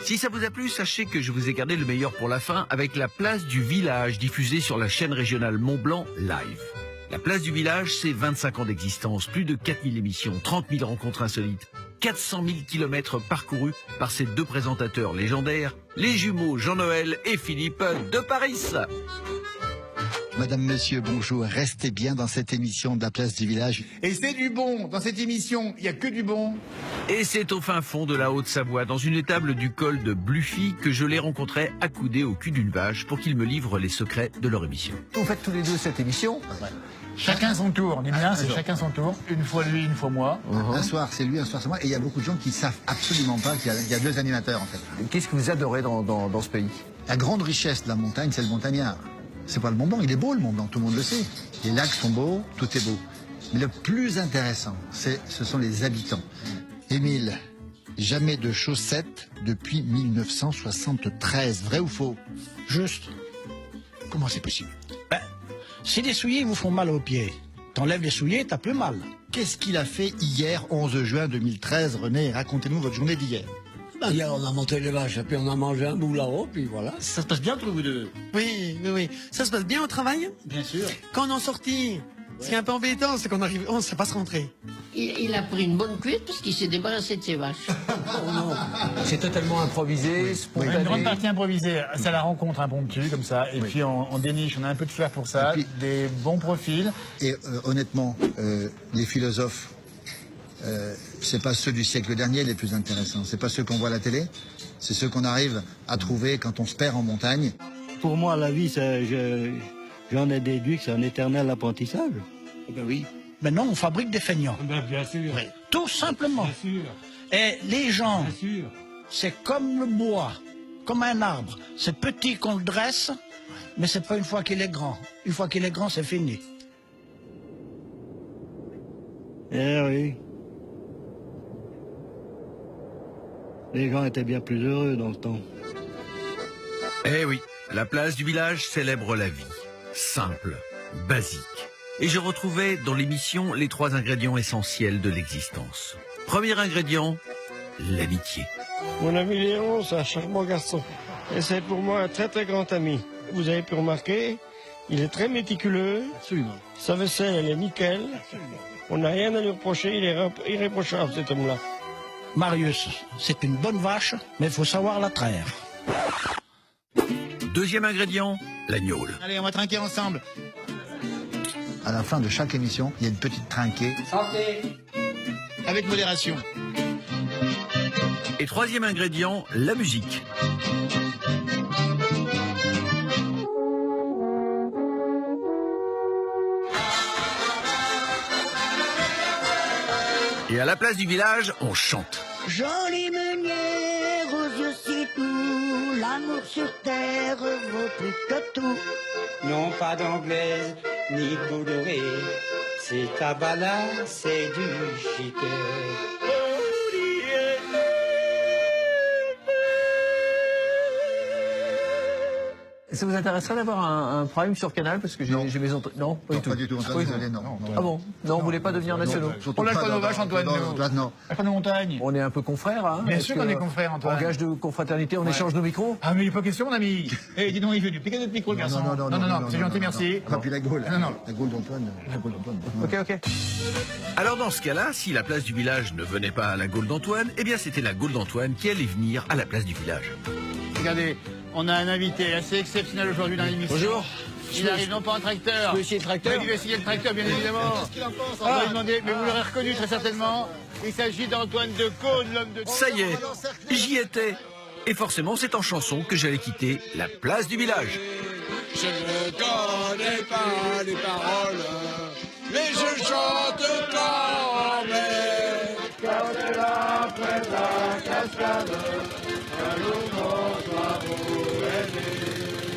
Si ça vous a plu, sachez que je vous ai gardé le meilleur pour la fin avec la place du village diffusée sur la chaîne régionale Mont-Blanc Live. La place du village, c'est 25 ans d'existence, plus de 4000 émissions, 30 000 rencontres insolites, 400 000 kilomètres parcourus par ces deux présentateurs légendaires, les jumeaux Jean-Noël et Philippe de Paris. Madame, monsieur, bonjour. Restez bien dans cette émission de la place du village. Et c'est du bon. Dans cette émission, il n'y a que du bon. Et c'est au fin fond de la Haute-Savoie, dans une étable du col de Bluffy, que je les rencontrais accoudés au cul d'une vache pour qu'ils me livrent les secrets de leur émission. Vous faites tous les deux cette émission. Chacun son tour. On dit bien, c'est chacun son tour. Une fois lui, une fois moi. Un soir, c'est lui, un soir, c'est moi. Et il y a beaucoup de gens qui savent absolument pas qu'il y a deux animateurs, en fait. Qu'est-ce que vous adorez dans ce pays? La grande richesse de la montagne, c'est le montagnard. C'est pas le Mont Blanc, il est beau le Mont Blanc, tout le monde le sait. Les lacs sont beaux, tout est beau. Mais le plus intéressant, ce sont les habitants. Émile, jamais de chaussettes depuis 1973, vrai ou faux? Juste. Comment c'est possible? Si les souliers vous font mal aux pieds, t'enlèves les souliers, t'as plus mal. Qu'est-ce qu'il a fait hier, 11 juin 2013, René? Racontez-nous votre journée d'hier. Hier, on a monté les vaches, et puis on a mangé un bout là-haut, puis voilà. Ça se passe bien entre vous deux? Oui. Ça se passe bien au travail? Bien sûr. Quand on en sortit, ce qui est un peu embêtant, c'est qu'on arrive, on ne sait pas se rentrer. Il a pris une bonne cuite parce qu'il s'est débarrassé de ses vaches. C'est totalement improvisé, Une spontané. grande partie improvisée. C'est la rencontre impromptue, comme ça. Et puis on déniche, on a un peu de flair pour ça. Et puis- des bons profils. Et honnêtement, les philosophes, c'est pas ceux du siècle dernier les plus intéressants. C'est pas ceux qu'on voit à la télé. C'est ceux qu'on arrive à trouver quand on se perd en montagne. Pour moi, la vie, j'en ai déduit que c'est un éternel apprentissage. Ben oui. Maintenant, on fabrique des feignants. Bien sûr. Tout simplement. Bien sûr. Et les gens, Bien sûr. c'est comme le bois, comme un arbre. C'est petit qu'on le dresse, mais c'est pas une fois qu'il est grand. Une fois qu'il est grand, c'est fini. Eh oui. Les gens étaient bien plus heureux dans le temps. Eh oui, la place du village célèbre la vie. Simple, basique. Et je retrouvais dans l'émission les 3 ingrédients essentiels de l'existence. Premier ingrédient, l'amitié. Mon ami Léon, c'est un charmant garçon. Et c'est pour moi un très très grand ami. Vous avez pu remarquer, il est très méticuleux. Absolument. Sa vaisselle, elle est nickel. On n'a rien à lui reprocher, il est irréprochable cet homme-là. Marius, c'est une bonne vache, mais il faut savoir la traire. Deuxième ingrédient, l'agneau. Allez, on va trinquer ensemble. À la fin de chaque émission, il y a une petite trinquée. Avec modération. Et troisième ingrédient, la musique. Et à la place du village, on chante. Jolie meunière aux yeux si doux, l'amour sur terre vaut plus que tout. Non, pas d'anglaise, ni de Bolloré, c'est Tabala, c'est du chiquet. Ça vous intéresserait d'avoir un prime sur Canal? Parce que j'ai mes entrées. Non, pas Non, du tout. pas du tout, Antoine, désolé, non. Ah bon? Non, vous voulez pas devenir nationaux? Surtout On lâche pas nos dans- vaches, Antoine, dans- nous. dans- non. Pas de montagne. On est un peu confrères, hein? Bien Est-ce sûr que, qu'on est confrères, Antoine. En gage de confraternité, on échange nos micros? Ah, mais il n'est pas question, mon ami. Eh, dis donc, il veut du piquer notre micro, le garçon. C'est gentil, merci. Ah, puis la Gaule. Non. La Gaule d'Antoine. La Gaule d'Antoine. Ok. Alors dans ce cas-là, si la place du village ne venait pas à la Gaule d'Antoine, eh bien c'était la Gaule d'Antoine qui allait venir à la place du village. Regardez, on a un invité assez exceptionnel aujourd'hui dans l'émission. Bonjour. Il arrive non pas en tracteur. Vous essayer le tracteur? Oui, il va essayer le tracteur, bien évidemment. Qu'est-ce qu'il en pense? On va lui demander, mais vous l'aurez reconnu très certainement. Il s'agit d'Antoine de Caunes, l'homme de... Ça y est, j'y étais. Et forcément, c'est en chanson que j'allais quitter la place du village. Je ne connais pas les paroles, mais je chante quand même. Quand la prête à cascade, un jour mon soir pour aimer.